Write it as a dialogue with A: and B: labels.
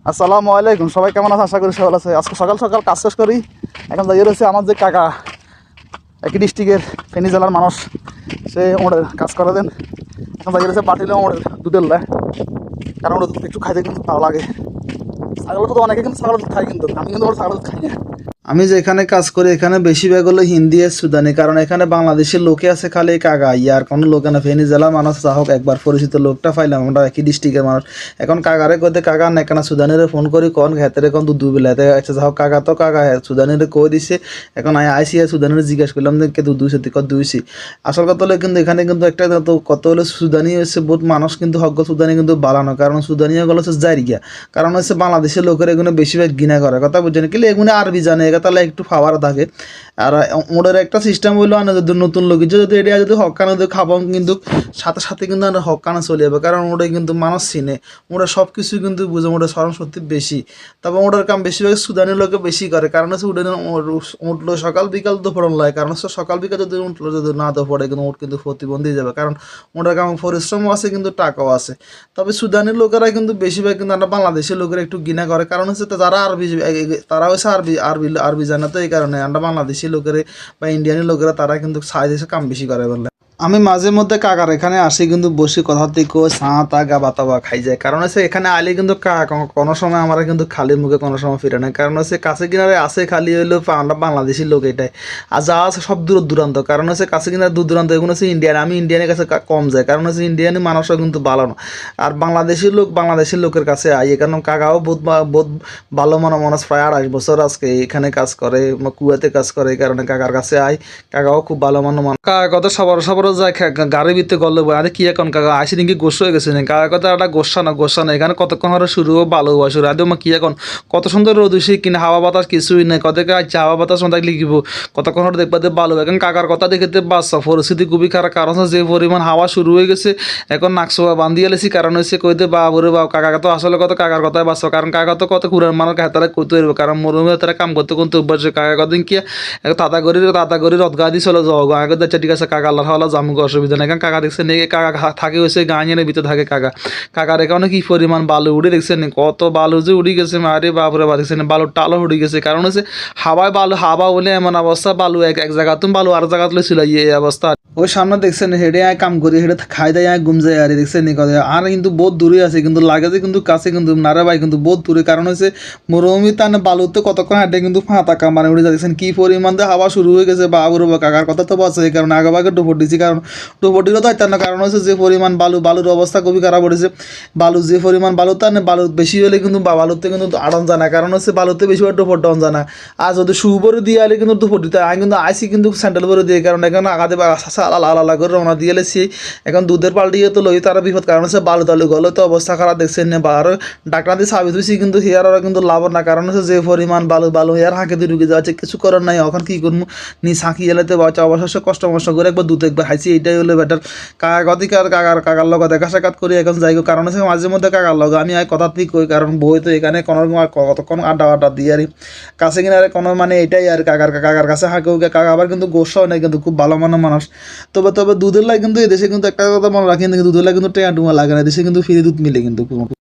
A: আসসালামু আলাইকুম, সবাই কেমন আছে? আশা করি সবাই ভালো আছে। আজকে সকাল সকাল কাজ শেষ করি, এখন দাঁড়িয়ে রয়েছে আমার যে কাকা, একই ডিস্ট্রিক্টের ফেনী জেলার মানুষ, সে ওদের কাজ করে দেন। এখন দাঁড়িয়ে রয়েছে পাঠিয়ে ওদের দুধের লাই, কারণ ওদের দুধ একটু খাইতে কিন্তু ভালো লাগে। ছাগল তো অনেকে কিন্তু ছাগল দুধ খাই, কিন্তু আমি কিন্তু ওর ছাগল দুধ খাই না। আমি যেখানে কাজ করি এখানে বেশিরভাগ হলো হিন্দি আর সুদানি, কারণ এখানে বাংলাদেশের লোকে আছে খালি কাকা, ইয়ার কোনো লোক না। ফেনী জেলার মানুষ যা হোক, একবার পরিচিত লোকটা পাইলাম, আমরা একই ডিস্ট্রিক্টের মানুষ। এখন কাকারে কইতে কাকা না কেন সুদানিরে ফোন করি, কন ঘেতের এখন দুধ বেলাতে আচ্ছা যা হোক, কাকা তো কাকা সুদানিরে কই দিছে। এখন আইসি আর সুদানিরে জিজ্ঞেস করলাম যে কে দুধ দুইছে, কত দুইছি। আসল কথা হলো কিন্তু এখানে কিন্তু একটা তো কত হলো সুদানি হচ্ছে বহুত মানুষ কিন্তু হক সুদানি কিন্তু বালানো, কারণ সুদানি হলো হচ্ছে জারিগিয়া, কারণ হচ্ছে বাংলাদেশের লোকের এগুলো বেশিরভাগ ঘৃণা করে, কথা বুঝছেন কি, এগুলো আরবি জানে, তাহলে একটু ফাওয়ার থাকে। আর ওদের একটা সিস্টেম হইলো না, যদি নতুন লোক যদি এটা যদি হকানো যদি খাবো, কিন্তু সাথে সাথে কিন্তু হকানো চলে যাবে, কারণ ওটা কিন্তু মানুষ চিনে, ওরা সব কিছু কিন্তু বুঝে, ওটা স্মরণ শক্তি বেশি। তারপর ওটার কাম বেশিরভাগ সুদানি লোকে বেশি করে, কারণ হচ্ছে উঠলো সকাল বিকাল দুপুর লাগে, কারণ হচ্ছে সকাল বিকাল যদি উঠলো যদি না দুপুরে কিন্তু ওট কিন্তু প্রতিবন্ধী যাবে, কারণ ওটার কাম পরিশ্রমও আছে কিন্তু টাকাও আছে। তবে সুদানি লোকেরা কিন্তু বেশিরভাগ কিন্তু আমরা বাংলাদেশের লোকেরা একটু ঘৃণা করে, কারণ হচ্ছে যারা আরবি, তারা হচ্ছে আরবি আরবি আরবি জানে, তো এই কারণে আমরা বাংলাদেশি লোকেরা বা ইন্ডিয়ানি লোকেরা তারা কিন্তু সাইজে কাম বেশি করে বলে। আমি মাঝে মধ্যে কাকার এখানে আসি, কিন্তু বসে কথা থেকে সাঁতা গা বাতাবা খাই যায়, কারণ হচ্ছে এখানে আইলে কিন্তু কোনো সময় আমরা কিন্তু খালি মুখে কোনো সময় ফিরে না, কারণ হচ্ছে কাছে কিনারে আসে খালি হইলো আমরা বাংলাদেশি লোক এটাই। আর যা আছে সব দূর দূরান্ত, কারণ হচ্ছে কাছে কিনারে দূর দূরান্ত এগুলো হচ্ছে ইন্ডিয়ান, আমি ইন্ডিয়ানের কাছে কম যায়, কারণ হচ্ছে ইন্ডিয়ানি মানুষও কিন্তু ভালো না। আর বাংলাদেশের লোকের কাছে আই, কারণ কাকাও বহুত ভালো মানুষ, প্রায় 28 বছর আজকে এখানে কাজ করে, কুয়াতে কাজ করে, এই কারণে কাকার কাছে আই। কাকাও খুব ভালো মানুষ। কাকা কথা সবার যায় গাড়ির ভিতরে গল্লে বই, আরে কি এখন কাকা আসি নাকি গোসা হয়ে গেছে না, কাকা কথা একটা গোসা না এখানে কতক্ষণ হরে শুরু ভালোবাসো আদৌ কি এখন কত সুন্দর রোদ উঠি কিনা, হাওয়া বাতাস কিছুই নেই, কত আচ্ছা হাওয়া বাতাস মতো লিখিব কতক্ষণ হরে দেখবা ভালো। এখন কাকার কথা দেখতে বাচ্চা পরিস্থিতি খুবই খারাপ, কারণ যে পরিমাণ হাওয়া শুরু হয়ে গেছে, এখন নাকসোয়া বান্ধিয়ে লেছি, কারণ হচ্ছে কইতে বাবুরে বাবু কাকা তো আসলে কত কাকার কথায় বাঁচো, কারণ কাকা তো কত কুড়ার মানুষ হাতারা করতে পারবে, কারণ মরুমে তারা কাম করতে করতে অভ্যাস, কাকা কদিন কি তাতা করি রদ গা দিয়ে চলে যাও আগে যাচ্ছে, ঠিক আছে কাকা আল্লাহ হওয়া জামুক অসুবিধা নেই, কারণ কাকা দেখছেন কাকা থাকে হয়েছে গাঁয়ের ভিতরে থাকে কাকার এখানে কি পরিমাণ বালু উড়ে দেখছেন, কত বালু যে উড়ে গেছে, আরে বাবুরে বা দেখছেন বালুর টালও উড়ে গেছে, কারণ হচ্ছে হাওয়া বলে এমন অবস্থা, বালু এক জায়গা তুমি বালু আর জায়গা তুলে ছিল এই অবস্থা। ওই সামনে দেখছেন হেঁটে আয় কাম করি, হেঁটে খাই দেয় ঘুম যায়, আর দেখছেন আর কিন্তু বহুত দূরে আছে, কিন্তু লাগে যে কিন্তু কাছে কিন্তু নারে ভাই কিন্তু বহুত দূরে, কারণ হচ্ছে মরুভূমি টানে বালুতে কতক্ষণ হাঁটে কিন্তু ফাঁতা কাম মানে উড়ে দেখছেন কি পরিমাণ দিয়ে হাওয়া শুরু হয়ে গেছে, বাবুরে বা কাকার কথা তো বাঁচে, কারণ আগে ভাগে ডুবর দিচ্ছি, কারণ ডুবরটিরও তো আইতার না, কারণ হচ্ছে যে পরিমাণ বালুর অবস্থা খুবই খারাপ হয়েছে। যে পরিমাণ বালু টানে, বালু বেশি হলে কিন্তু বালুতে কিন্তু আড়ন জানা, কারণ হচ্ছে বালুতে বেশি ডুবর ডন জানা। আর যদি সুবরে দিয়ে আলে কিন্তু ডুবর দিতে আমি কিন্তু আইসি কিন্তু স্যান্ডেল ভরে দিয়ে, কারণ এখানে আগাতে আলাদা করে রওনা দিয়ে এলেছি। এখন দুধের পাল্টি তো লই তারা বিপদ, কারণ হচ্ছে বালু তালু গলে তো অবস্থা খারাপ দেখছেন না, আর ডাক্তার দিয়ে সাবিত হয়েছি, কিন্তু হেয়ার ওরা কিন্তু লাভ না, কারণ হচ্ছে যে পরিমাণ বালু হেয়ার হাঁকে দিয়ে ঢুকে যাচ্ছে, কিছু করার নাই। এখন কি করবো, হাঁকি এলাতে বাচ্চা অবশ্য কষ্ট করে একবার দুধ একবার হাইছি, এইটাই হলো বেটার। কাকার লগে দেখা সাক্ষাৎ করি এখন যাই, কারণ হচ্ছে মাঝে মধ্যে কাকার লগে আমি কথা ঠিক কই, কারণ বই তো এখানে কতক্ষণ আড্ডা দিয়ে আর কাছে কিনা আর কোনো মানে এটাই আর কাকার কাছে হাঁকে কাকা আবার কিন্তু গোসাও নেই, কিন্তু খুব ভালো মানুষ। তবে দুধের লাগে কিন্তু এদেশে কিন্তু একটা কথা মনে রাখেন, দুধের লাগে কিন্তু টেয়া টুমা লাগে না, এদেশে কিন্তু ফ্রি দুধ মিলে কিন্তু।